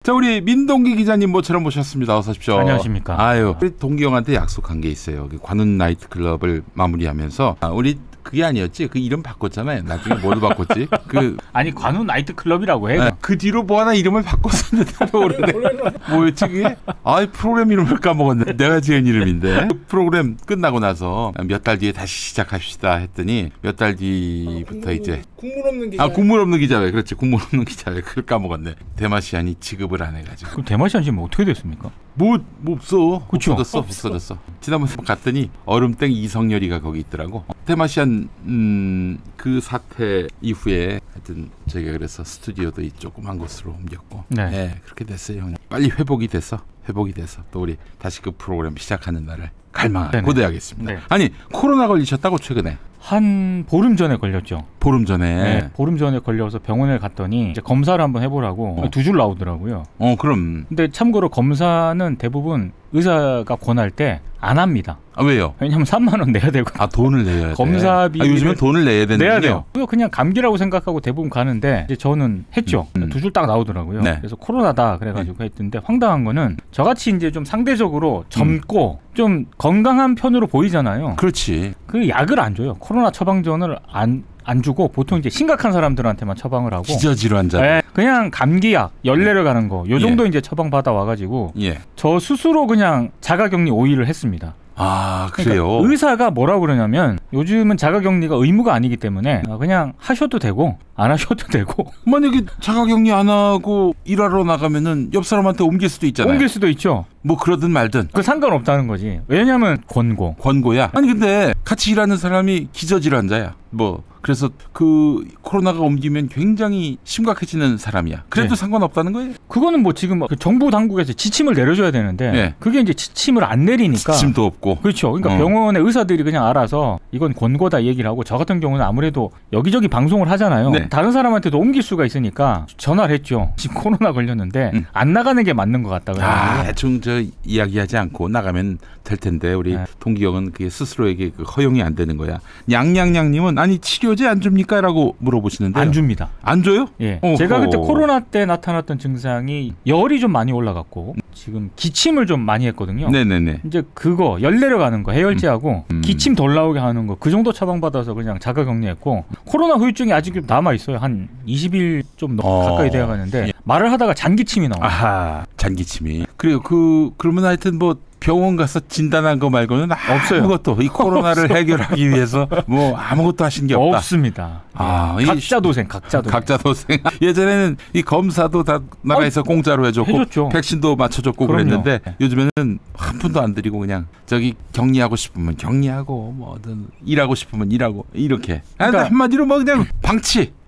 자, 우리 민동기 기자님 모처럼 모셨습니다. 어서 오십시오. 안녕하십니까. 아유, 우리 동기 형한테 약속한 게 있어요. 관훈 나이트클럽을 마무리하면서 우리 그게 아니었지? 그 이름 바꿨잖아요. 나중에 뭘로 바꿨지? 아니 관훈 나이트클럽이라고 해. 그 뒤로 뭐 하나 이름을 바꿨었는데 뭐였지 그게? 프로그램 이름을 까먹었네. 내가 지은 이름인데. 그 프로그램 끝나고 나서 몇 달 뒤에 다시 시작합시다 했더니 몇 달 뒤부터 이제 국물 없는 기자. 국물 없는 기자회. 그렇지. 국물 없는 기자회. 그걸 까먹었네. 대마시안이 지급을 안 해가지고. 그럼 대마시안 지금 어떻게 됐습니까? 뭐 없어. 그쵸? 없어졌어. 지난번에 갔더니 얼음땡 이성열이가 거기 있더라고. 대마시안 그 사태 이후에 하여튼 저희가 그래서 스튜디오도 이 조그만 곳으로 옮겼고 네, 그렇게 됐어요. 빨리 회복이 돼서 또 우리 다시 그 프로그램 시작하는 날을 갈망하고 고대하겠습니다. 네. 아니 코로나 걸리셨다고 최근에? 한 보름 전에 걸렸죠. 보름 전에? 네, 보름 전에 걸려서 병원에 갔더니 이제 검사를 한번 해보라고 2줄 나오더라고요. 그럼. 근데 참고로 검사는 대부분 의사가 권할 때 안 합니다. 왜요? 왜냐하면 3만 원 내야 되고. 돈을 내야 돼. 검사비. 요즘엔 돈을 내야 되는데요. 내야 돼요. 그냥 감기라고 생각하고 대부분 가는데 이제 저는 했죠. 2줄 딱 나오더라고요. 네. 그래서 코로나다 그래가지고 했는데 황당한 거는 저같이 이제 좀 상대적으로 젊고 좀 건강한 편으로 보이잖아요. 그렇지. 그 약을 안 줘요. 코로나 처방전을 안 주고 보통 이제 심각한 사람들한테만 처방을 하고 기저질환자. 네, 그냥 감기약, 열 내려가는 거 요 정도 이제 처방 받아 와가지고 저 스스로 그냥 자가격리 5일을 했습니다. 그래요? 그러니까 의사가 뭐라고 그러냐면 요즘은 자가격리가 의무가 아니기 때문에 그냥 하셔도 되고 안 하셔도 되고. 만약에 자가격리 안 하고 일하러 나가면은 옆 사람한테 옮길 수도 있잖아요. 옮길 수도 있죠. 뭐 그러든 말든. 그 상관없다는 거지. 왜냐면 권고야. 아니 근데 같이 일하는 사람이 기저질환자야. 그래서 그 코로나가 옮기면 굉장히 심각해지는 사람이야. 그래도 상관없다는 거예요? 그거는 지금 그 정부 당국에서 지침을 내려줘야 되는데 그게 이제 지침을 안 내리니까. 지침도 없고. 그렇죠. 그러니까 병원의 의사들이 그냥 알아서 이건 권고다 얘기를 하고 저 같은 경우는 아무래도 여기저기 방송을 하잖아요. 다른 사람한테도 옮길 수가 있으니까 전화를 했죠. 지금 코로나 걸렸는데 안 나가는 게 맞는 것 같다. 대충 이야기하지 않고 나가면 될 텐데 우리 동기 형은 그게 스스로에게 허용이 안 되는 거야. 양양양님은 아니 치료제 안 줍니까? 라고 물어보시는데 안 줍니다. 안 줘요? 예. 제가 그때 코로나 때 나타났던 증상이 열이 좀 많이 올라갔고 지금 기침을 좀 많이 했거든요. 네네네. 이제 그거 열 내려가는 거 해열제하고 기침 덜 나오게 하는 거 그 정도 처방받아서 그냥 자가격리했고 코로나 후유증이 아직 남아 있어요. 한 20일 좀 가까이 되어 가는데 말을 하다가 잔기침이 나와요. 잔기침이. 그리고 그러면 하여튼 병원 가서 진단한 거 말고는 없어요. 아무것도 이 코로나를 해결하기 위해서 아무것도 하신 게 없다. 없습니다. 각자 도생. 예전에는 이 검사도 다 나라에서 공짜로 해줬고 백신도 맞춰줬고 그랬는데 요즘에는 한 푼도 안 들이고 그냥 격리하고 싶으면 격리하고 뭐든 일하고 싶으면 일하고 이렇게. 그러니까 한마디로 그냥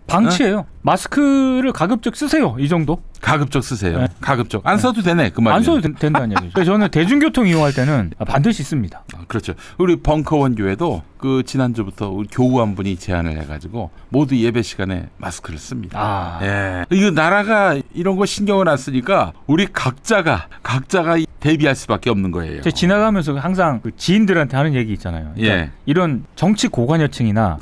방치예요. 마스크를 가급적 쓰세요. 이 정도. 가급적 쓰세요. 네. 가급적. 안 써도 되네. 그 말이에요. 안 써도 된다는 얘기죠. 그래서 저는 대중교통 이용할 때는 반드시 씁니다. 그렇죠. 우리 벙커원 교회도 지난주부터 우리 교우 한 분이 제안을 해가지고 모두 예배 시간에 마스크를 씁니다. 이거 나라가 이런 거 신경을 안 쓰니까 우리 각자가 대비할 수밖에 없는 거예요. 제가 지나가면서 항상 지인들한테 하는 얘기 있잖아요. 그러니까 이런 정치 고관여층이나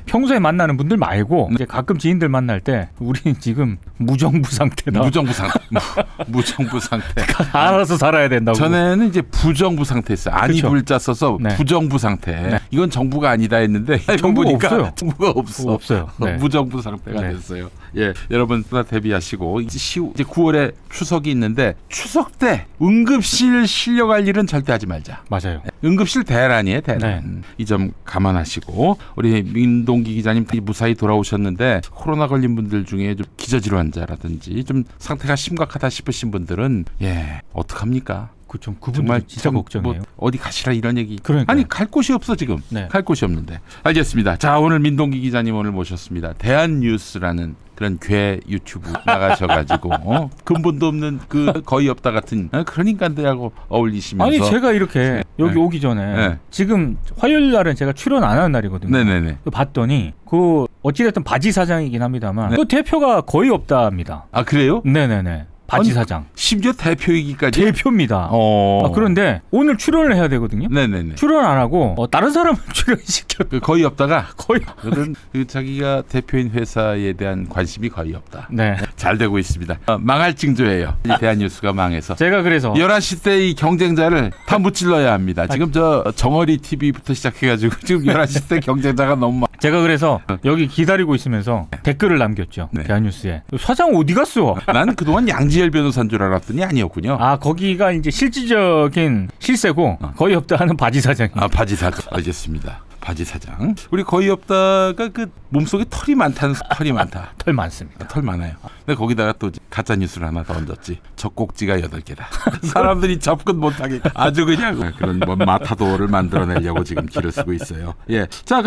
평소에 만나는 분들 말고 이제 가끔 지인들 만날 때 우리는 지금 무정부 상태다. 무정부 상태. 알아서 살아야 된다고. 전에는 이제 부정부 상태였어요. 아니 불자 써서 부정부 상태. 이건 정부가 아니다 했는데 정부가 없어요. 정부가 없어요. 네. 무정부 상태가 됐어요. 여러분 다 대비하시고 이제 9월에 추석이 있는데 추석 때 응급실 실려갈 일은 절대 하지 말자. 맞아요. 응급실 대란이에요. 이 점 감안하시고 우리 민동기 기자님 무사히 돌아오셨는데 코로나 걸린 분들 중에 좀 기저질환자라든지 좀 상태가 심각하다 싶으신 분들은 어떡합니까? 정말 진짜 걱정이에요. 어디 가시라 이런 얘기. 그러니까요. 아니 갈 곳이 없어 지금. 갈 곳이 없는데. 알겠습니다. 자, 오늘 민동기 기자님 오늘 모셨습니다. 대한뉴스라는 그런 괴 유튜브 나가셔가지고 근본도 없는 거의 없다 같은 그런 인간들하고 어울리시면서. 아니 제가 이렇게 여기 오기 전에 지금 화요일 날은 제가 출연 안 하는 날이거든요. 네네네. 봤더니 어찌됐든 바지 사장이긴 합니다만 그 대표가 거의 없답니다. 그래요? 네네네. 바지 사장. 심지어 대표이기까지. 대표입니다. 그런데 오늘 출연을 해야 되거든요. 네네네. 출연 안 하고 다른 사람을 출연시켜. 거의 없다가. 자기가 대표인 회사에 대한 관심이 거의 없다. 네. 잘 되고 있습니다. 망할 징조예요. 이 대한뉴스가 망해서. 제가 그래서 11시 때 이 경쟁자를 다 무찔러야 합니다. 지금 저 정어리 TV부터 시작해가지고 지금 11시 때 경쟁자가 너무 많. 제가 그래서 여기 기다리고 있으면서 댓글을 남겼죠. 네. 대한뉴스에. 사장 어디 갔어? 난 그동안 양지열 변호사인 줄 알았더니 아니었군요. 아, 거기가 이제 실질적인 실세고 거의 없다 하는 바지 사장이. 아, 바지 사장. 알겠습니다. 바지 사장. 우리 거의 없다가 그 몸속에 털이 많다는 털이 많다. 털 많습니다. 털 많아요. 근데 거기다가 또 가짜 뉴스를 하나 더 얹었지. 젖꼭지가 8개다. 사람들이 접근 못하게 아주 그냥 그런 뭐 마타도를 만들어내려고 지금 기를 쓰고 있어요. 예. 자,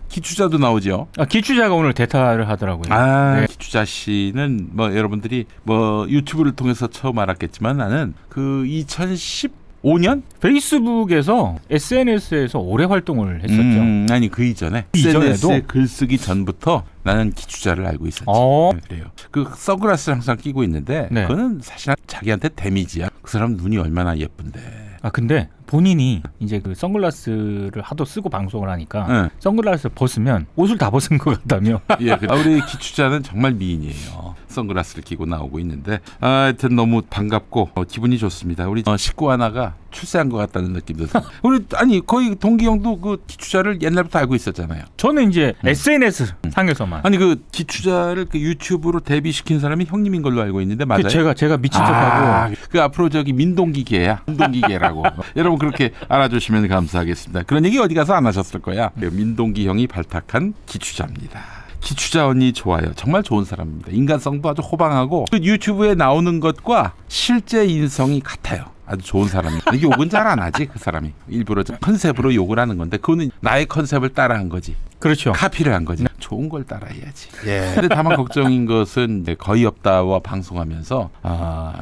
기추자도 나오죠. 아, 기추자가 오늘 대타를 하더라고요. 아, 네. 기추자 씨는 뭐 여러분들이 뭐 유튜브를 통해서 처음 알았겠지만 나는 그 2015년 페이스북에서 SNS에서 오래 활동을 했었죠. 아니 그 이전에 SNS에 글쓰기 전부터 나는 기추자를 알고 있었지. 네, 그래요. 그 선글라스를 항상 끼고 있는데 네. 그거는 사실 자기한테 데미지야. 그 사람 눈이 얼마나 예쁜데. 아, 근데 본인이 이제 그 선글라스를 하도 쓰고 방송을 하니까 선글라스를 벗으면 옷을 다 벗은 것 같다며. 예, 우리 기추자는 정말 미인이에요. 선글라스를 끼고 나오고 있는데 하여튼 너무 반갑고 기분이 좋습니다. 우리 식구 하나가 출세한 것 같다는 느낌도 들어요. 우리 아니 거의 동기 형도 그 기추자를 옛날부터 알고 있었잖아요. 저는 이제 SNS 상에서만. 아니 그 기추자를 그 유튜브로 데뷔시킨 사람이 형님인 걸로 알고 있는데 맞아요? 그 제가 미친 척하고. 그 앞으로 저기 민동기계야. 민동기계라고. 여러분 그렇게 알아주시면 감사하겠습니다. 그런 얘기 어디 가서 안 하셨을 거야. 민동기 형이 발탁한 기추자입니다. 기추자 언니 좋아요. 정말 좋은 사람입니다. 인간성도 아주 호방하고 그 유튜브에 나오는 것과 실제 인성이 같아요. 아주 좋은 사람입니다. 욕은 잘 안 하지 그 사람이. 일부러 컨셉으로 욕을 하는 건데 그거는 나의 컨셉을 따라한 거지. 그렇죠. 카피를 한 거지. 좋은 걸 따라해야지. 예. 근데 다만 걱정인 것은 거의 없다와 방송하면서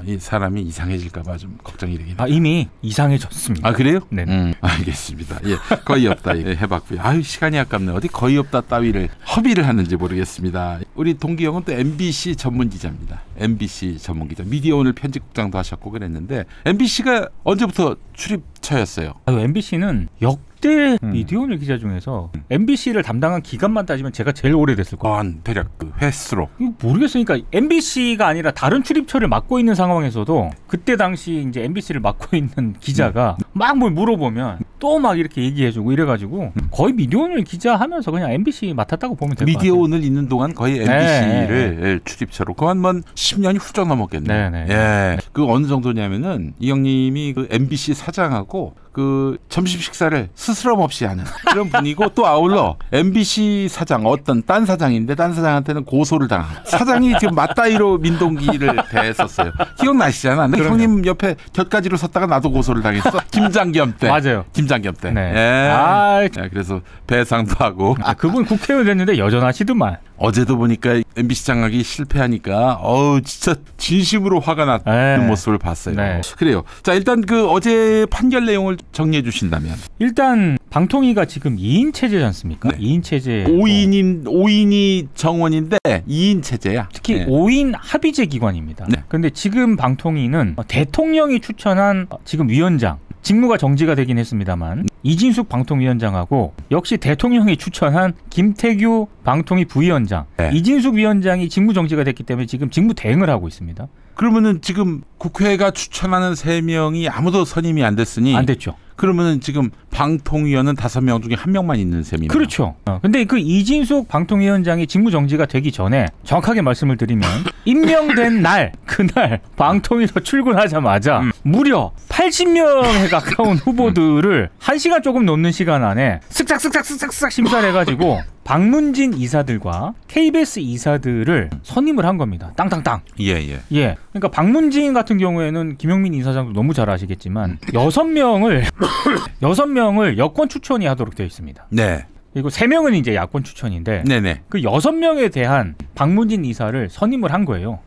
이 사람이 이상해질까봐 좀 걱정이 되긴 해요. 이미 이상해졌습니다. 아, 그래요? 네. 알겠습니다. 예, 거의 없다 예, 해봤고요. 아유, 시간이 아깝네. 어디 거의 없다 따위를 허비를 하는지 모르겠습니다. 우리 동기 형은 또 MBC 전문 기자입니다. MBC 전문 기자. 미디어오늘 편집국장도 하셨고 그랬는데 MBC가 언제부터 출입처였어요? MBC는 역대 미디어오늘 기자 중에서 MBC를 담당한 기간만 따지면 제가 제일 오래됐을 거예요. 대략 그 횟수로. 모르겠어요. 그러니까 MBC가 아니라 다른 출입처를 맡고 있는 상황에서도 그때 당시 이제 MBC를 맡고 있는 기자가 막 뭘 물어보면 또 막 이렇게 얘기해주고 이래가지고 거의 미디어오늘 기자 하면서 그냥 MBC 맡았다고 보면 될 것 같아요. 미디어오늘 있는 동안 거의 MBC를 출입처로 그한 10년이 훌쩍 넘었겠네요. 예. 그 어느 정도냐면은 이 형님이 그 MBC 사장하고 그 점심 식사를 스스럼 없이 하는 그런 분이고 또 아울러 MBC 사장 어떤 딴 사장인데 딴 사장한테는 고소를 당한 사장이 지금 맞다이로 민동기를 대했었어요. 기억나시잖아. 근데 형님 옆에 곁가지로 섰다가 나도 고소를 당했어. 김장겸 때. 맞아요. 김장겸 때. 네. 예. 그래서 배상도 하고. 그분 국회의원 됐는데 여전하시더만. 어제도 보니까 MBC 장악이 실패하니까 진짜 진심으로 화가 나는 모습을 봤어요. 네. 그래요. 자, 일단 그 어제 판결 내용을 정리해 주신다면. 일단 방통위가 지금 2인 체제지 않습니까? 네. 2인 체제. 5인이 정원인데 2인 체제야. 특히 5인 합의제 기관입니다. 그런데 지금 방통위는 대통령이 추천한 지금 위원장 직무가 정지가 되긴 했습니다만 이진숙 방통위원장하고 역시 대통령이 추천한 김태규 방통위 부위원장 이진숙 위원장이 직무 정지가 됐기 때문에 지금 직무 대행을 하고 있습니다. 그러면은 지금 국회가 추천하는 3명이 아무도 선임이 안 됐으니 안 됐죠. 그러면은 지금 방통위원은 5명 중에 1명만 있는 셈이네요. 그렇죠. 근데 그 이진숙 방통위원장이 직무 정지가 되기 전에 정확하게 말씀을 드리면 임명된 날 그날 방통위로 출근하자마자 무려 80명에 가까운 후보들을 1시간 조금 넘는 시간 안에 쓱싹 심사를 해가지고 박문진 이사들과 KBS 이사들을 선임을 한 겁니다. 땅땅땅. 예. 그러니까 박문진 같은 경우에는 김용민 이사장도 너무 잘 아시겠지만 6명을 여권 추천이 하도록 되어 있습니다. 네. 그리고 3명은 이제 야권 추천인데 네네. 그 6명에 대한 박문진 이사를 선임을 한 거예요.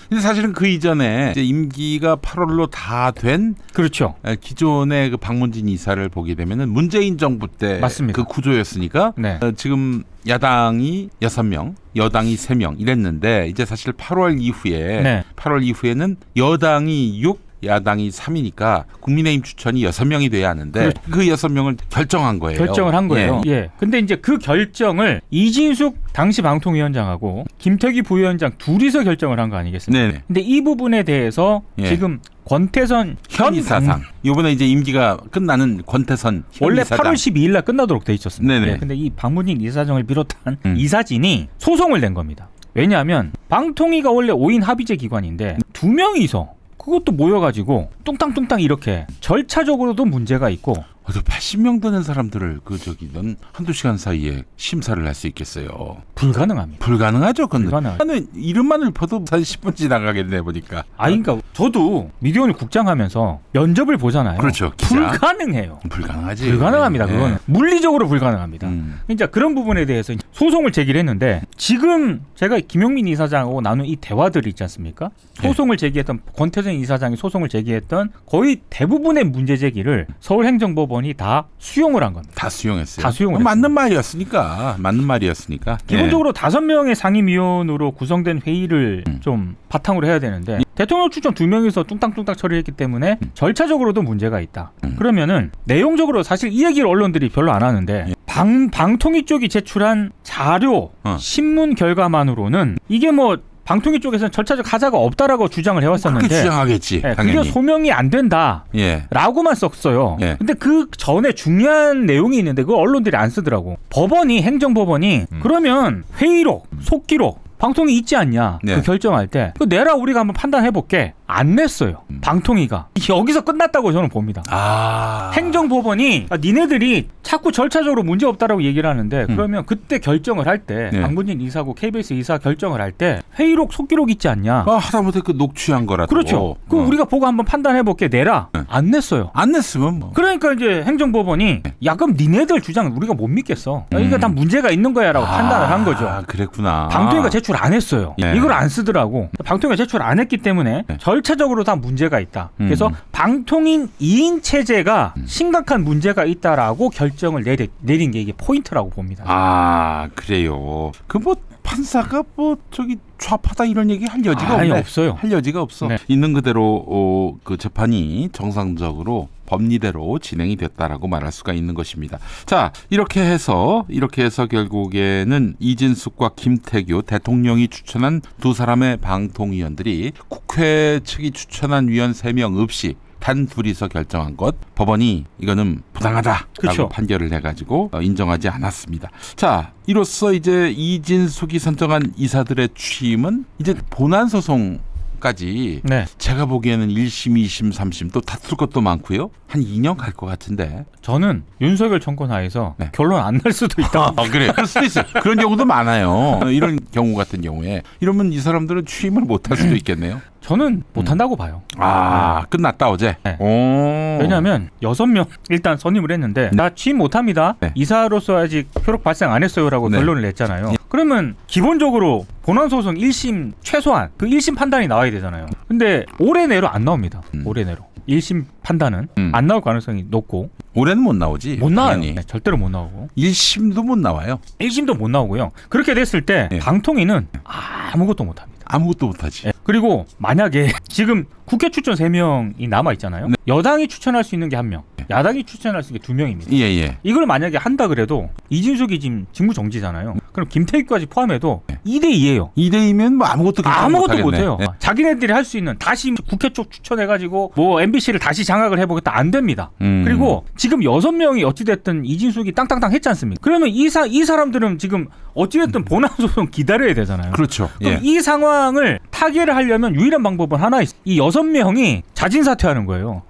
근데 사실은 그 이전에 이제 임기가 8월로 다 된 그렇죠. 기존의 그 박문진 이사를 보게 되면은 문재인 정부 때 그 구조였으니까 지금 야당이 6명, 여당이 3명 이랬는데 이제 사실 8월 이후에는 여당이 6, 야당이 3이니까 국민의힘 추천이 6명이 돼야 하는데 그 6명을 결정한 거예요. 결정을 한 거예요. 예. 근데 이제 그 결정을 이진숙 당시 방통위원장하고 김태기 부위원장 둘이서 결정을 한 거 아니겠습니까? 네네. 근데 이 부분에 대해서 지금 권태선 현 이사장 이번에 이제 임기가 끝나는 권태선 현 원래 이사장. 8월 12일 날 끝나도록 돼 있었습니다. 네네. 네, 근데 이 박문진 이사장을 비롯한 이사진이 소송을 낸 겁니다. 왜냐하면 방통위가 원래 5인 합의제 기관인데 2명이서 그것도 모여가지고 뚱땅뚱땅 이렇게 절차적으로도 문제가 있고 80명 되는 사람들을 넌 한두 시간 사이에 심사를 할 수 있겠어요? 불가능합니다. 불가능하죠. 불가능하죠. 나는 이름만을 봐도 한 10분 지나가겠네 보니까. 그러니까 저도 미디어오늘 국장하면서 면접을 보잖아요. 그렇죠. 기자. 불가능해요. 불가능하지. 불가능합니다. 네. 그거는 물리적으로 불가능합니다. 그러니까 그런 부분에 대해서 소송을 제기를 했는데 지금 제가 김용민 이사장하고 나눈 이 대화들이 있지 않습니까? 소송을 제기했던 권태선 이사장이 소송을 제기했던 거의 대부분의 문제 제기를 서울행정법원이 다 수용을 한 겁니다. 다 수용했어요. 다 수용을 맞는 말이었으니까. 기본적으로 5명의 상임위원으로 구성된 회의를 좀 바탕으로 해야 되는데 대통령 추천 2명이서 뚱땅뚱땅 처리했기 때문에 절차적으로도 문제가 있다. 그러면은 내용적으로 사실 이 얘기를 언론들이 별로 안 하는데 방통위 쪽이 제출한 자료, 신문 결과만으로는 이게 뭐 방통위 쪽에서는 절차적 하자가 없다라고 주장을 해왔었는데 그렇게 주장하겠지. 당연히. 그게 소명이 안 된다라고만 썼어요. 근데 그 전에 중요한 내용이 있는데 그걸 언론들이 안 쓰더라고. 행정법원이 그러면 회의록, 속기록 방통위 있지 않냐? 그 결정할 때 그 내라 우리가 한번 판단해볼게. 안 냈어요. 방통위가. 여기서 끝났다고 저는 봅니다. 행정법원이 니네들이 자꾸 절차적으로 문제 없다라고 얘기를 하는데 그러면 그때 결정을 할 때 박문진 이사고 KBS 이사 결정을 할 때 회의록 속기록 있지 않냐? 하다못해 그 녹취한 거라도. 그렇죠. 그럼 우리가 보고 한번 판단해볼게. 내라. 안 냈어요. 안 냈으면 뭐. 그러니까 이제 행정법원이 그럼 니네들 주장 우리가 못 믿겠어. 이거 다 문제가 있는 거야라고 판단을 한 거죠. 그랬구나. 방통위가 제출 안 했어요. 이걸 안 쓰더라고. 방통위가 제출 안 했기 때문에 절차적으로 다 문제가 있다. 그래서 방통인 2인 체제가 심각한 문제가 있다라고 결정을 내린 게 이게 포인트라고 봅니다. 그래요. 판사가 좌파다 이런 얘기 할 여지가 없네. 없어요. 할 여지가 없어. 있는 그대로 그 재판이 정상적으로 법리대로 진행이 됐다라고 말할 수가 있는 것입니다. 자, 이렇게 해서 결국에는 이진숙과 김태규 대통령이 추천한 두 사람의 방통위원들이 국회 측이 추천한 위원 3명 없이 단 둘이서 결정한 것, 법원이 이거는 부당하다라고 판결을 해가지고 인정하지 않았습니다. 자, 이로써 이제 이진숙이 선정한 이사들의 취임은 이제 본안 소송까지 제가 보기에는 1심, 2심, 3심 또 다툴 것도 많고요. 한 2년 갈 것 같은데. 저는 윤석열 정권 하에서 결론 안 날 수도 있다. 그래. 그럴 수도 있어요. 그런 경우도 많아요. 이런 경우 같은 경우에. 이러면 이 사람들은 취임을 못할 수도 있겠네요. 저는 못한다고 봐요. 끝났다 어제. 왜냐하면 6명 일단 선임을 했는데 나 취임 못합니다. 이사로서 아직 효력 발생 안 했어요라고 결론을 냈잖아요. 그러면 기본적으로 본안소송 1심 최소한 그 1심 판단이 나와야 되잖아요. 근데 올해 내로 안 나옵니다. 올해 내로. 1심 판단은 안 나올 가능성이 높고. 올해는 못 나오지. 못 나와요. 절대로 못 나오고. 1심도 못 나와요. 1심도 못 나오고요. 그렇게 됐을 때 방통위는 아무것도 못합니다. 아무것도 못하지. 그리고 만약에 지금 국회 추천 3명이 남아있잖아요. 여당이 추천할 수 있는 게 1명, 야당이 추천할 수 있는 게 2명입니다. 이걸 만약에 한다 그래도 이진숙이 지금 직무정지잖아요. 그럼 김태규까지 포함해도 2대2예요. 2대2면 뭐 아무것도 못해요. 자기네들이 할 수 있는 다시 국회 쪽 추천해가지고 뭐 MBC를 다시 장악을 해보겠다 안 됩니다. 그리고 지금 6명이 어찌됐든 이진숙이 땅땅땅 했지 않습니까? 그러면 이 사람들은 지금 어찌됐든 본안소송 기다려야 되잖아요. 그렇죠. 그럼 이 상황을 타개를 하려면 유일한 방법은 하나 있어요. 이 6명이 자진사퇴하는 거예요.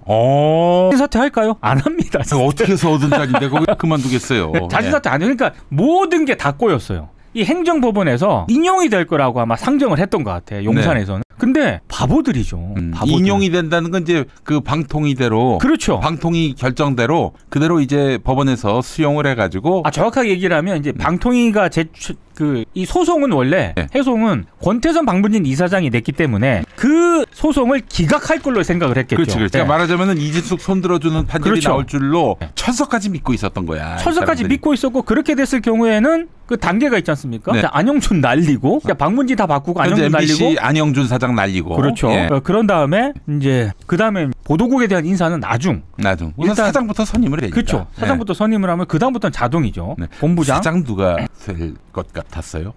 자진사퇴할까요? 안 합니다. 어떻게 해서 얻은 자리인데 거기 그만두겠어요. 자진사퇴 안 해요. 그러니까 모든 게 다 꼬였어요. 이 행정법원에서 인용이 될 거라고 아마 상정을 했던 것 같아요. 용산에서는. 근데 바보들이죠. 바보들. 인용이 된다는 건 이제 그 방통위대로. 그렇죠. 방통위 결정대로 그대로 이제 법원에서 수용을 해가지고. 정확하게 얘기를 하면 이제 방통위가 이 소송은 원래 해송은 권태선 방문진 이사장이 냈기 때문에 그 소송을 기각할 걸로 생각을 했겠죠. 그렇죠. 그러니까 말하자면은 이진숙 손들어주는 판결이 나올 줄로 철석까지 믿고 있었던 거야. 철석까지 믿고 있었고 그렇게 됐을 경우에는 그 단계가 있지 않습니까? 안영준 날리고 방문진 다 바꾸고 안영준 MBC 날리고 안영준 사장 날리고 그렇죠. 그런 다음에 이제 그 다음에 보도국에 대한 인사는 나중. 우선 사장부터 선임을 해야 되니까. 그렇죠. 사장부터 선임을 하면 그 다음부터는 자동이죠. 본부장. 사장 누가 될 것 같았어요?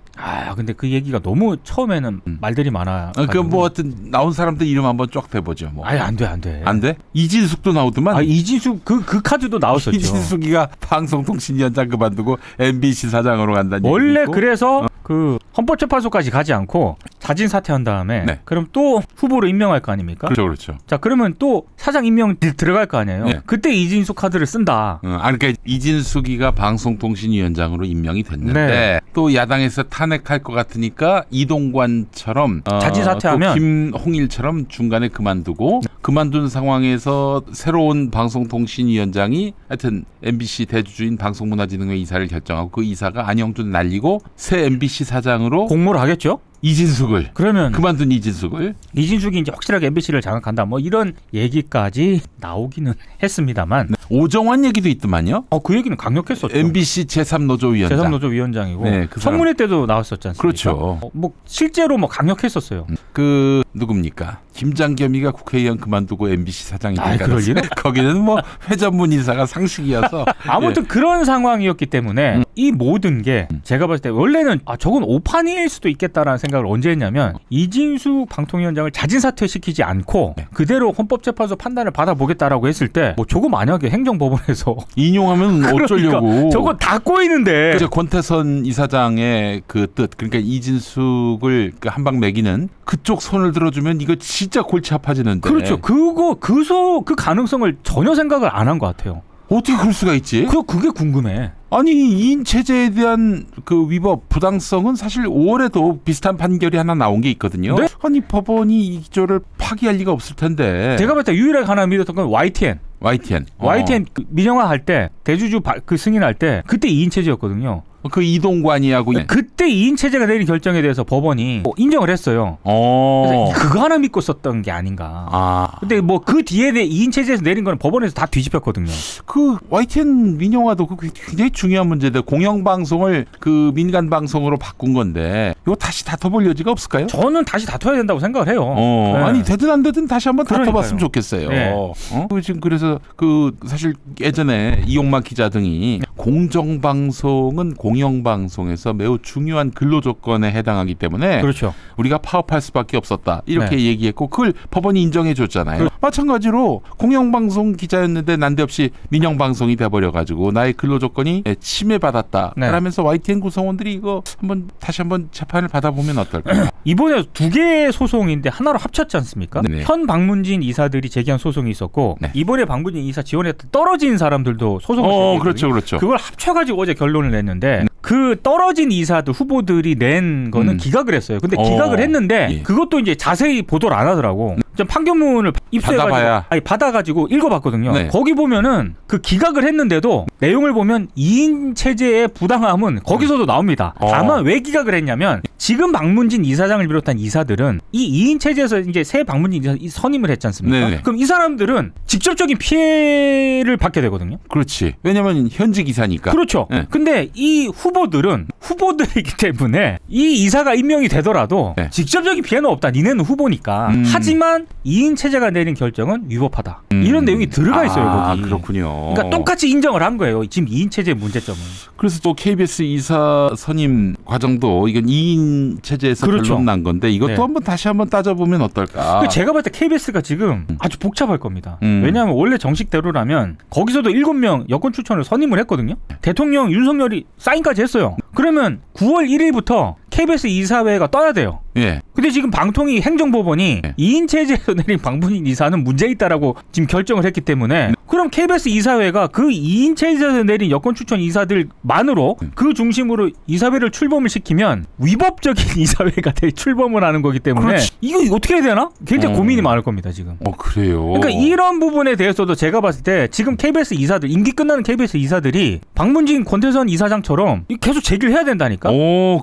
근데 그 얘기가 너무 처음에는 말들이 많아. 그 뭐 하여튼 나온 사람들 이름 한번 쫙 대보죠. 뭐. 안 돼. 안 돼? 이진숙도 나오더만. 이진숙 그 카드도 나왔었죠. 이진숙이가 방송통신위원장 그만두고 MBC 사장으로 간다는 원래 얘기고. 그래서 그 헌법재판소까지 가지 않고 자진 사퇴한 다음에 그럼 또 후보로 임명할 거 아닙니까? 그렇죠. 자 그러면 또 사장 임명 들어갈 거 아니에요. 그때 이진숙 카드를 쓴다. 그러니까 이진숙이가 방송통신위원장으로 임명이 됐는데 또 야당에서 탄핵할 것 같으니까 이동관처럼 자진 사퇴하면 또 김홍일처럼 중간에 그만두고 그만둔 상황에서 새로운 방송통신위원장이 하여튼 MBC 대주주인 방송문화진흥회 이사를 결정하고 그 이사가 안영준 날리고 새 MBC 사장으로 공모를 하겠죠? 이진숙을 그러면 그만둔 이진숙이 이제 확실하게 MBC를 장악한다 뭐 이런 얘기까지 나오기는 했습니다만 오정환 얘기도 있더만요. 그 얘기는 강력했었죠. MBC 제3노조 위원장. 제3노조 위원장이고 그 청문회 때도 나왔었지 않습니까? 그렇죠. 뭐 실제로 뭐 강력했었어요. 그 누굽니까? 김장겸이가 국회의원 그만두고 MBC 사장이 되니까 그럴 리는? 거기는 뭐 회전문 인사가 상식이어서 아무튼 그런 상황이었기 때문에 이 모든 게 제가 봤을 때 원래는 저건 오판일 수도 있겠다라는 생각을 언제 했냐면 이진숙 방통위원장을 자진 사퇴시키지 않고 그대로 헌법재판소 판단을 받아보겠다라고 했을 때 뭐 저거 만약에 행정법원에서 인용하면 어쩌려고 저거 다 꼬이는데 그죠. 권태선 이사장의 그 뜻 그러니까 이진숙을 한방 매기는 그쪽 손을 들어주면 이거 진짜 골치 아파지는데 그렇죠. 그 가능성을 전혀 생각을 안 한 것 같아요. 어떻게 그럴 수가 있지? 그게 궁금해. 아니 이인 체제에 대한 그 위법 부당성은 사실 5월에도 비슷한 판결이 하나 나온 게 있거든요. 아니 법원이 이 기조를 파기할 리가 없을 텐데. 제가 봤을 때 유일하게 하나 믿었던 건 YTN 그 민영화 할 때 대주주 그 승인할 때 그때 2인 체제였거든요. 그 이동관이하고 그때 2인 체제가 내린 결정에 대해서 법원이 인정을 했어요. 그래서 그거 하나 믿고 썼던 게 아닌가. 근데 뭐 그 뒤에 2인 체제에서 내린 거는 법원에서 다 뒤집혔거든요. 그 YTN 민영화도 굉장히 중요한 문제인데 공영방송을 그 민간 방송으로 바꾼 건데 이거 다시 다퉈볼 여지가 없을까요? 저는 다시 다퉈야 된다고 생각을 해요. 아니 되든 안 되든 다시 한번 다퉈봤으면 좋겠어요. 지금 그래서 그 사실 예전에 이용만 기자 등이 공정방송은 공영방송에서 매우 중요한 근로조건에 해당하기 때문에 그렇죠. 우리가 파업할 수밖에 없었다 이렇게 얘기했고 그걸 법원이 인정해 줬잖아요. 마찬가지로 공영방송 기자였는데 난데없이 민영방송이 돼버려가지고 나의 근로조건이 침해받았다 그러면서 YTN 구성원들이 이거 다시 한번 재판을 받아보면 어떨까요? 이번에 2개의 소송인데 하나로 합쳤지 않습니까? 현 방문진 이사들이 제기한 소송이 있었고 이번에 방문진 이사 지원했던 떨어진 사람들도 소송을 제기했거든요. 그렇죠. 그걸 합쳐가지고 어제 결론을 냈는데 그 떨어진 이사들 후보들이 낸 거는 기각을 했어요. 근데 기각을 했는데 그것도 이제 자세히 보도를 안 하더라고. 좀 판결문을 받아가지고 읽어봤거든요. 거기 보면은 그 기각을 했는데도 내용을 보면 2인 체제의 부당함은 거기서도 나옵니다. 다만 왜 기각을 했냐면 지금 방문진 이사장을 비롯한 이사들은 이 2인 체제에서 이제 새 방문진 이사 선임을 했지 않습니까? 그럼 이 사람들은 직접적인 피해를 받게 되거든요. 그렇지. 왜냐면 현직 이사니까. 그렇죠. 근데 이 후보들은 후보들이기 때문에 이 이사가 임명이 되더라도 직접적인 피해는 없다. 니네는 후보니까. 하지만 2인 체제가 내린 결정은 위법하다. 이런 내용이 들어가 있어요. 거기. 그렇군요. 그러니까 똑같이 인정을 한 거예요. 지금 2인 체제의 문제점은. 그래서 또 KBS 이사 선임 과정도 이건 2인 체제에서 결론 난 건데 이것도 다시 한번 따져보면 어떨까. 제가 봤을 때 KBS가 지금 아주 복잡할 겁니다. 왜냐하면 원래 정식대로라면 거기서도 7명 여권 추천을 선임을 했거든요. 대통령 윤석열이 사인까지 했어요. 그러면 9월 1일부터 KBS 이사회가 떠야 돼요. 근데 근데 지금 방통위 행정법원이 네. 2인 체제에서 내린 방문진 이사는 문제 있다라고 지금 결정을 했기 때문에 그럼 KBS 이사회가 그 2인 체제에서 내린 여권 추천 이사들만으로 그 중심으로 이사회를 출범을 시키면 위법적인 이사회가 출범을 하는 거기 때문에 그렇지. 이거 어떻게 해야 되나? 굉장히 고민이 많을 겁니다 지금. 그래요. 그러니까 이런 부분에 대해서도 제가 봤을 때 지금 KBS 이사들 임기 끝나는 KBS 이사들이 방문진 권태선 이사장처럼 계속 제기를 해야 된다니까.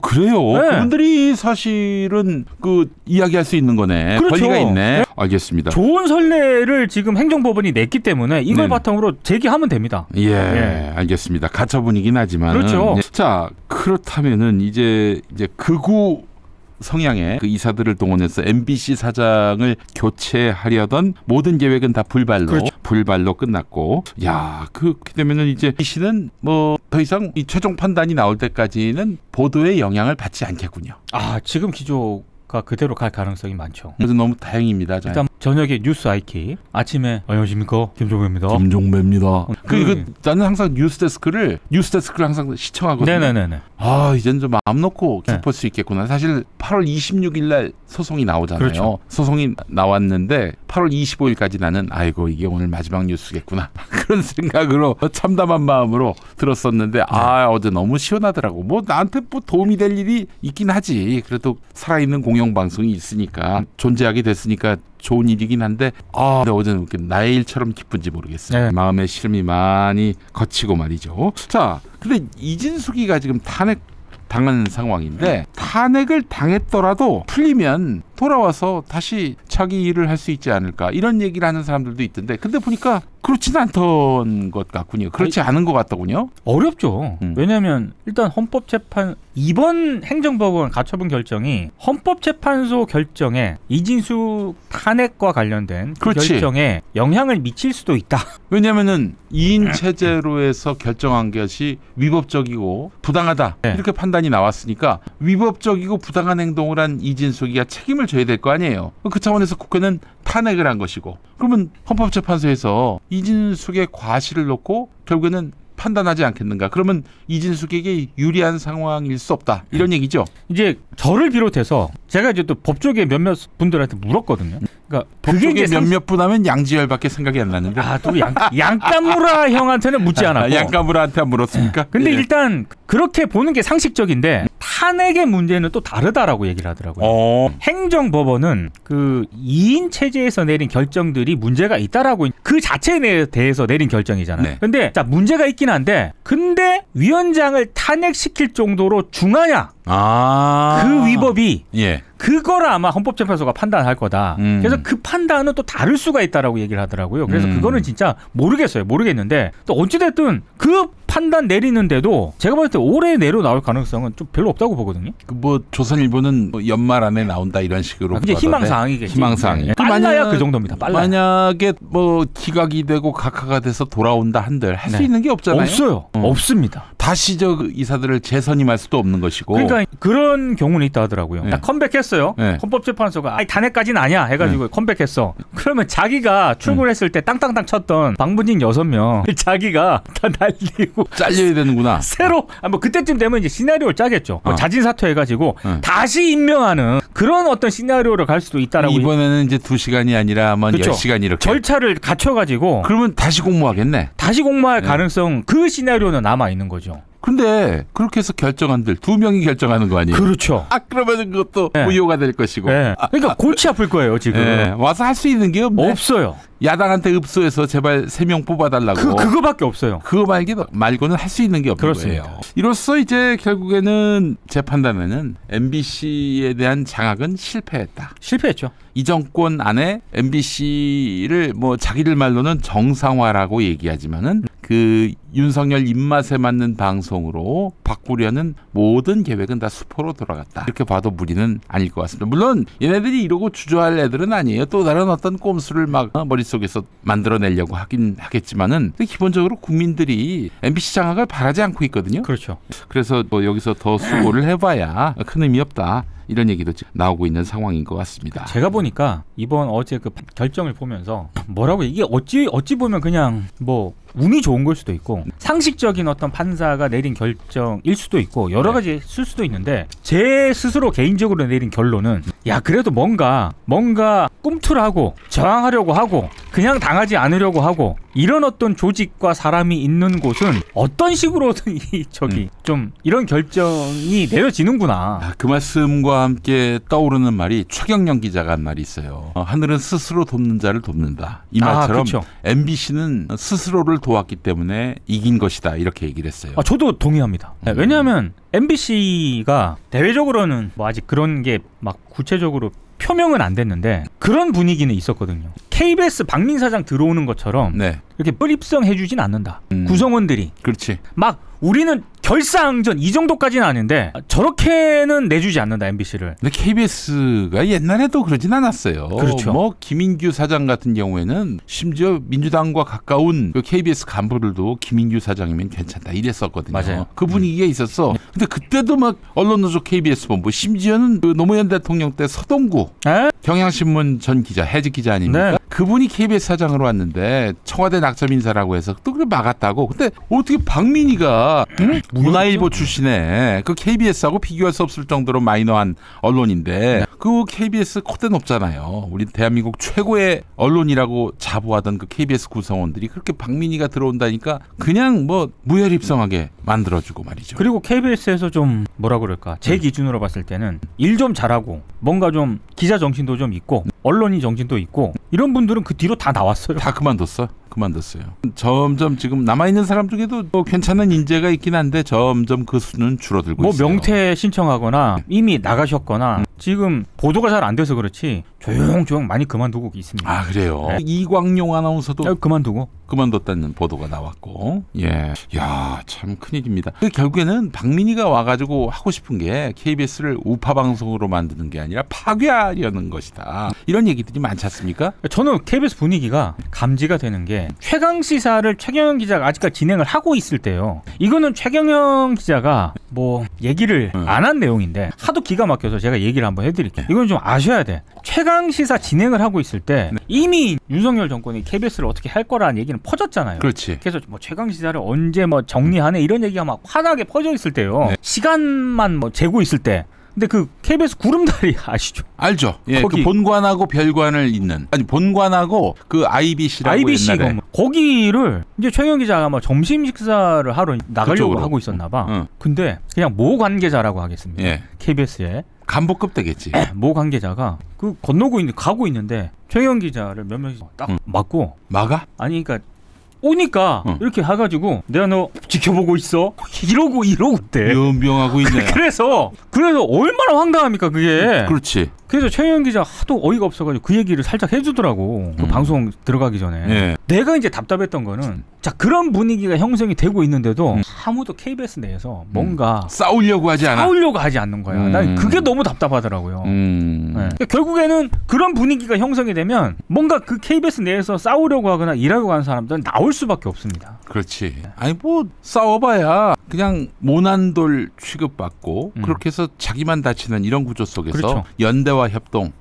그래요. 네. 그분들이 사실은 그 이야기할 수 있는 거네. 그렇죠. 권리가 있네. 네. 알겠습니다. 좋은 선례를 지금 행정법원이 냈기 때문에 이걸 바탕으로 제기하면 됩니다. 예, 알겠습니다. 가처 분이긴 하지만. 그렇죠. 자, 그렇다면은 이제 극우 성향의 그 이사들을 동원해서 MBC 사장을 교체하려던 모든 계획은 다 불발로 끝났고, 야, 그렇게 되면은 이제 MBC는 뭐 더 이상 이 최종 판단이 나올 때까지는 보도에 영향을 받지 않겠군요. 지금 기조가 그대로 갈 가능성이 많죠. 그래서 너무 다행입니다. 일단 저녁에 뉴스 아이키, 아침에 안녕하십니까 김종배입니다. 나는 항상 뉴스데스크를 항상 시청하거든요. 네네네. 이제는 좀 마음 놓고 볼 수 있겠구나. 사실 8월 26일 날 소송이 나오잖아요. 그렇죠. 소송이 나왔는데 8월 25일까지 나는 이게 오늘 마지막 뉴스겠구나. 그런 생각으로 참담한 마음으로 들었었는데 어제 너무 시원하더라고. 뭐 나한테 뭐 도움이 될 일이 있긴 하지. 그래도 살아있는 공영방송이 있으니까 존재하게 됐으니까 좋은 일이긴 한데 근데 어제는 나의 일처럼 기쁜지 모르겠어요. 네. 마음의 시름이 많이 거치고 말이죠. 자, 근데 이진숙이가 지금 탄핵 당한 상황인데 탄핵을 당했더라도 풀리면 돌아와서 다시 자기 일을 할 수 있지 않을까 이런 얘기를 하는 사람들도 있던데 근데 보니까 그렇지는 않던 것 같군요. 그렇지 않은 것 같더군요. 어렵죠. 왜냐하면 일단 헌법재판 이번 행정법원 가처분 결정이 헌법재판소 결정에 이진숙 탄핵과 관련된 그 결정에 영향을 미칠 수도 있다. 왜냐하면은 2인 체제로 해서 결정한 것이 위법적이고 부당하다 이렇게 판단이 나왔으니까 위법적이고 부당한 행동을 한 이진숙이가 책임을 져야 될 거 아니에요. 그 차원에서 국회는 탄핵을 한 것이고 그러면 헌법재판소에서 이진숙의 과실을 놓고 결국에는 판단하지 않겠는가. 그러면 이진숙에게 유리한 상황일 수 없다. 이런 얘기죠. 이제 저를 비롯해서 제가 이제 또 법조계 몇몇 분들한테 물었거든요. 그러니까 법조계 몇몇 분 하면 양지열밖에 생각이 안 나는데. 또 양까무라 형한테는 묻지 않았고. 양까무라한테 물었습니까? 근데 일단 그렇게 보는 게 상식적인데 탄핵의 문제는 또 다르다라고 얘기를 하더라고요. 행정법원은 그 2인 체제에서 내린 결정들이 문제가 있다라고 그 자체에 대해서 내린 결정이잖아요. 네. 근데 자 문제가 있긴 한데 근데 위원장을 탄핵시킬 정도로 중하냐? 그 위법이 그걸 아마 헌법재판소가 판단할 거다. 그래서 그 판단은 또 다를 수가 있다라고 얘기를 하더라고요. 그래서 그거는 진짜 모르겠는데 또 어찌됐든 그 판단 내리는데도 제가 봤을 때 올해 내로 나올 가능성은 좀 별로 없다고 보거든요. 뭐 조선일보는 뭐 연말 안에 나온다 이런 식으로. 이제 희망사항이겠지. 희망사항이. 빨라야 그 정도입니다. 만약에 뭐 기각이 되고 각하가 돼서 돌아온다 한들 할 수 있는 게 없잖아요. 없어요. 없습니다. 다시 이사들을 재선임할 수도 없는 것이고. 그러니까 그런 경우는 있다 하더라고요. 딱 컴백했어요. 헌법재판소가 탄핵까지는 아니야 해가지고 컴백했어. 그러면 자기가 출근했을 때 땅땅땅 쳤던 방문진 6명 자기가 다 날리고 잘려야 되는구나. 새로 뭐 그때쯤 되면 이제 시나리오를 짜겠죠. 자진 사퇴해가지고 다시 임명하는 그런 어떤 시나리오를 갈 수도 있다라고. 이번에는 이제 2시간이 아니라 뭐 10시간 이렇게 절차를 갖춰가지고. 그러면 다시 공모하겠네. 다시 공모할 가능성 그 시나리오는 남아 있는 거죠. 근데 그렇게 해서 결정한들 2명이 결정하는 거 아니에요? 그렇죠. 그러면 그것도 무효가 될 것이고. 그러니까 골치 아플 거예요 지금. 와서 할 수 있는 게 없어요. 야당한테 읍소해서 제발 3명 뽑아달라고. 그거밖에 없어요. 그거 말고는 할 수 있는 게 없는 거예요. 이로써 이제 결국에는 재판단에는 MBC에 대한 장악은 실패했죠. 이 정권 안에 MBC를 뭐 자기들 말로는 정상화라고 얘기하지만은 그 윤석열 입맛에 맞는 방송으로 바꾸려는 모든 계획은 다 수포로 돌아갔다. 이렇게 봐도 무리는 아닐 것 같습니다. 물론 얘네들이 이러고 주저할 애들은 아니에요. 또 다른 어떤 꼼수를 막 머릿속에서 만들어내려고 하긴 하겠지만은 기본적으로 국민들이 MBC 장악을 바라지 않고 있거든요. 그렇죠. 그래서 뭐 여기서 더 수고를 해봐야 큰 의미 없다. 이런 얘기도 나오고 있는 상황인 것 같습니다. 제가 보니까 어제 그 결정을 보면서 뭐라고 이게 어찌 보면 그냥 뭐 운이 좋은 걸 수도 있고 상식적인 어떤 판사가 내린 결정일 수도 있고 여러 가지 쓸 수도 있는데 제 스스로 개인적으로 내린 결론은 야 그래도 뭔가 꿈틀하고 저항하려고 하고 그냥 당하지 않으려고 하고 이런 어떤 조직과 사람이 있는 곳은 어떤 식으로든 좀 이런 결정이 내려지는구나. 그 말씀과 함께 떠오르는 말이 최경영 기자가 한 말이 있어요. 하늘은 스스로 돕는 자를 돕는다. 이 말처럼 그렇죠. MBC는 스스로를 도왔기 때문에 이긴 것이다. 이렇게 얘기를 했어요. 저도 동의합니다. 왜냐하면 MBC가 대외적으로는 뭐 아직 그런 게 막 구체적으로 표명은 안 됐는데 그런 분위기는 있었거든요. KBS 박민 사장 들어오는 것처럼 이렇게 뿌립성 해주진 않는다. 구성원들이. 그렇지. 막 우리는 결사항전 이 정도까지는 아닌데 저렇게는 내주지 않는다 MBC를. 근데 KBS가 옛날에도 그러진 않았어요. 그렇죠. 뭐 김인규 사장 같은 경우에는 심지어 민주당과 가까운 그 KBS 간부들도 김인규 사장이면 괜찮다 이랬었거든요. 맞아요. 그 분위기가 있었어. 근데 그때도 막 언론노조 KBS 본부 심지어는 그 노무현 대통령 때 서동구 경향신문 전 기자 해직 기자 아닙니까? 그분이 KBS 사장으로 왔는데 청와대 낙점 인사라고 해서 또 그걸 막았다고. 근데 어떻게 박민희가 문화일보 출신의 그 KBS하고 비교할 수 없을 정도로 마이너한 언론인데 그 KBS 콧대 높잖아요. 우리 대한민국 최고의 언론이라고 자부하던 그 KBS 구성원들이 그렇게 박민희가 들어온다니까 그냥 뭐 무혈입성하게 만들어주고 말이죠. 그리고 KBS에서 좀 뭐라 그럴까 제 기준으로 봤을 때는 일 좀 잘하고 뭔가 좀 기자 정신도 좀 있고 언론인 정신도 있고 이런 분들은 그 뒤로 다 나왔어요. 다 그만뒀어요. 점점 지금 남아있는 사람 중에도 뭐 괜찮은 인재가 있긴 한데 점점 그 수는 줄어들고 있어요. 명퇴 신청하거나 이미 나가셨거나 지금 보도가 잘 안 돼서 그렇지 조용조용 많이 그만두고 있습니다. 아 그래요? 이광용 아나운서도 그만뒀다는 보도가 나왔고 참 큰일입니다. 결국에는 박민희가 와가지고 하고 싶은 게 KBS를 우파 방송으로 만드는 게 아니라 파괴하려는 것이다. 이런 얘기들이 많지 않습니까? 저는 KBS 분위기가 감지가 되는 게 최강 시사를 최경영 기자가 아직까지 진행을 하고 있을 때요. 이거는 최경영 기자가 뭐 얘기를 안 한 내용인데 하도 기가 막혀서 제가 얘기를 한번 해드릴게요. 이건 좀 아셔야 돼. 최강 시사 진행을 하고 있을 때 이미 윤석열 정권이 KBS를 어떻게 할 거라는 얘기는 퍼졌잖아요. 그렇지. 그래서 뭐 최강 시사를 언제 뭐 정리하네 이런 얘기가 막 환하게 퍼져 있을 때요. 시간만 뭐 재고 있을 때. 근데 그 KBS 구름다리 아시죠? 알죠. 그 본관하고 별관을 잇는 본관하고 그 IBC라고 옛날에 거기를 이제 최경 기자가 아마 점심 식사를 하러 나가려고 하고 있었나 봐. 근데 그냥 모 관계자라고 하겠습니다. KBS에 간부급 되겠지. 모 관계자가 그 가고 있는데 최경 기자를 몇 명씩 딱 막고 아니 그러니까 오니까 이렇게 해가지고 내가 너 지켜보고 있어 이러고 있대. 연병하고 있네. 그래서 얼마나 황당합니까 그게. 그렇지. 그래서 최영 기자 하도 어이가 없어가지고 그 얘기를 살짝 해주더라고. 그 방송 들어가기 전에. 내가 이제 답답했던 거는 자 그런 분위기가 형성이 되고 있는데도 아무도 KBS 내에서 뭔가 싸우려고 하지 않는 거야. 난 그게 너무 답답하더라고요. 그러니까 결국에는 그런 분위기가 형성이 되면 뭔가 그 KBS 내에서 싸우려고 하거나 일하려고 하는 사람들은 나올 수밖에 없습니다. 그렇지. 아니 뭐 싸워봐야 그냥 모난돌 취급받고 그렇게 해서 자기만 다치는 이런 구조 속에서 연대와 협동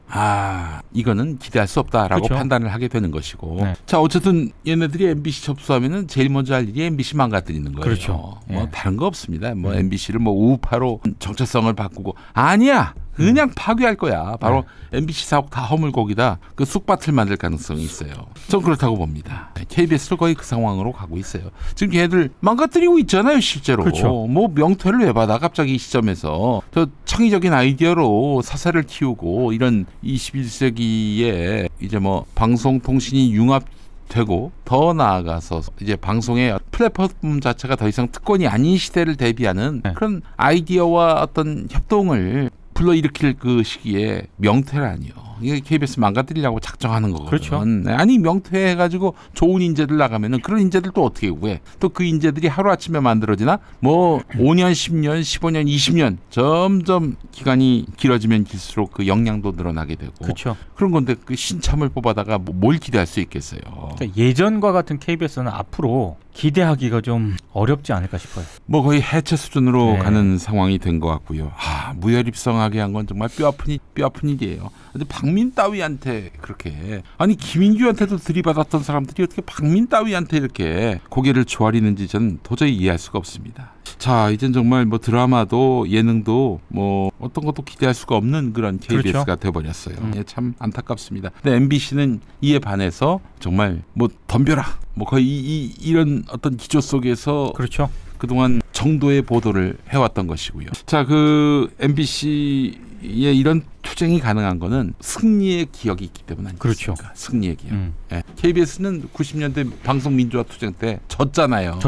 이거는 기대할 수 없다라고 판단을 하게 되는 것이고 자 어쨌든 얘네들이 MBC 접수하면은 제일 먼저 할 일이 MBC 망가뜨리는 거예요. 뭐 다른 거 없습니다. 뭐 MBC를 뭐 우파로 정체성을 바꾸고 아니야. 그냥 파괴할 거야. 바로 MBC 사옥 다 허물고기다. 그 쑥밭을 만들 가능성이 있어요. 전 그렇다고 봅니다. KBS도 거의 그 상황으로 가고 있어요. 지금 걔들 망가뜨리고 있잖아요, 실제로. 뭐 명퇴를 왜 받아 갑자기 이 시점에서. 저 창의적인 아이디어로 사사를 키우고 이런 21세기에 이제 뭐 방송통신이 융합되고 더 나아가서 이제 방송의 플랫폼 자체가 더 이상 특권이 아닌 시대를 대비하는 그런 아이디어와 어떤 협동을 불러일으킬 그 시기에 명퇴라니요. 이게 KBS 망가뜨리려고 작정하는 거거든요. 그렇죠. 아니 명퇴해가지고 좋은 인재들 나가면은 그런 인재들 또 어떻게 구해? 또 그 인재들이 하루아침에 만들어지나? 뭐 5년, 10년, 15년, 20년 점점 기간이 길어지면 길수록 그 역량도 늘어나게 되고 그렇죠. 그런 건데 그 신참을 뽑아다가 뭘 기대할 수 있겠어요. 그러니까 예전과 같은 KBS는 앞으로 기대하기가 좀 어렵지 않을까 싶어요. 뭐 거의 해체 수준으로 가는 상황이 된 것 같고요. 무혈입성하게 한 건 정말 뼈 아픈 일이에요. 근데 박민 따위한테 그렇게, 아니 김인규한테도 들이받았던 사람들이 어떻게 박민 따위한테 이렇게 고개를 조아리는지 저는 도저히 이해할 수가 없습니다. 자, 이젠 정말 뭐 드라마도 예능도 뭐 어떤 것도 기대할 수가 없는 그런 KBS가 그렇죠. 돼버렸어요. 참 안타깝습니다. 근데 MBC는 이에 반해서 정말 뭐 덤벼라, 뭐 거의 이런 어떤 기조 속에서 그렇죠. 그동안 정도의 보도를 해왔던 것이고요. 자, 그 MBC의 이런 투쟁이 가능한 거는 승리의 기억이 있기 때문 아니겠습니까? 그렇죠. 승리의 기억. 네. KBS는 90년대 방송민주화 투쟁 때 졌잖아요.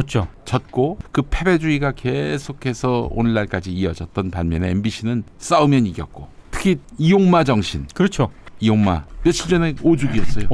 졌고 그 패배주의가 계속해서 오늘날까지 이어졌던 반면에 MBC는 싸우면 이겼고, 특히 이용마 정신. 그렇죠. 이용마 며칠 전에 오죽이었어요.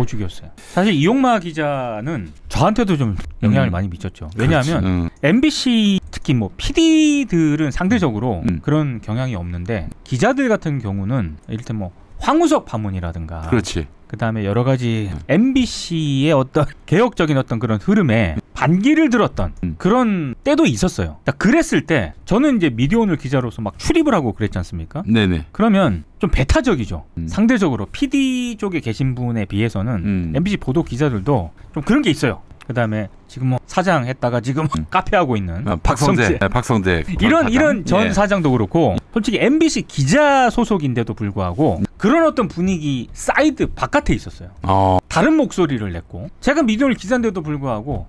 사실 이용마 기자는 저한테도 좀 영향을 많이 미쳤죠. 왜냐하면 MBC 특히 뭐 PD들은 상대적으로 그런 경향이 없는데, 기자들 같은 경우는 이를테면 뭐 황우석 파문이라든가, 그렇지. 그다음에 여러 가지 MBC의 어떤 개혁적인 어떤 그런 흐름에 반기를 들었던 그런 때도 있었어요. 그랬을 때 저는 이제 미디어오늘 기자로서 막 출입을 하고 그랬지 않습니까? 네네. 그러면 좀 배타적이죠. 상대적으로 PD 쪽에 계신 분에 비해서는 MBC 보도 기자들도 좀 그런 게 있어요. 그다음에 지금 뭐 사장 했다가 지금 카페 하고 있는 박성재 이런 전 사장도 그렇고, 솔직히 MBC 기자 소속인데도 불구하고 그런 어떤 분위기 사이드 바깥에 있었어요. 다른 목소리를 냈고, 제가 미디어오늘 기자인데도 불구하고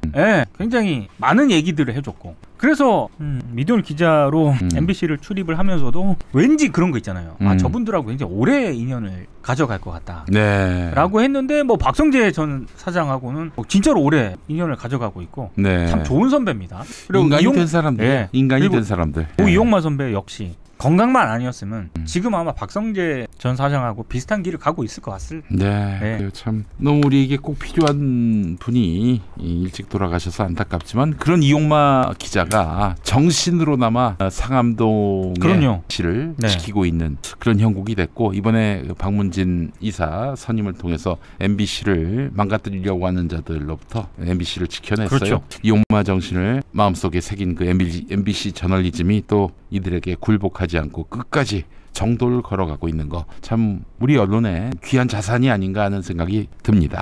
굉장히 많은 얘기들을 해줬고, 그래서 미디어오늘 기자로 MBC를 출입을 하면서도 왠지 그런 거 있잖아요. 저분들하고 굉장히 오래 인연을 가져갈 것 같다 라고 했는데, 뭐 박성재 전 사장하고는 진짜로 오래 인연을 가져가고 있고, 참 좋은 선배입니다. 그리고 인간이 된 사람들, 인간이 된 사람들. 이용마 선배 역시 건강만 아니었으면 지금 아마 박성재 전 사장하고 비슷한 길을 가고 있을 것 같습니다. 참 너무 우리에게 꼭 필요한 분이 일찍 돌아가셔서 안타깝지만, 그런 이용마 기자가 정신으로나마 상암동의 씨를 지키고 있는 그런 형국이 됐고, 이번에 박문진 이사 선임을 통해서 MBC를 망가뜨리려고 하는 자들로부터 MBC를 지켜냈어요. 그렇죠. 이용마 정신을 마음속에 새긴 그 MBC 저널리즘이 또 이들에게 굴복하지 않고 끝까지 정도를 걸어가고 있는 거, 참 우리 언론의 귀한 자산이 아닌가 하는 생각이 듭니다.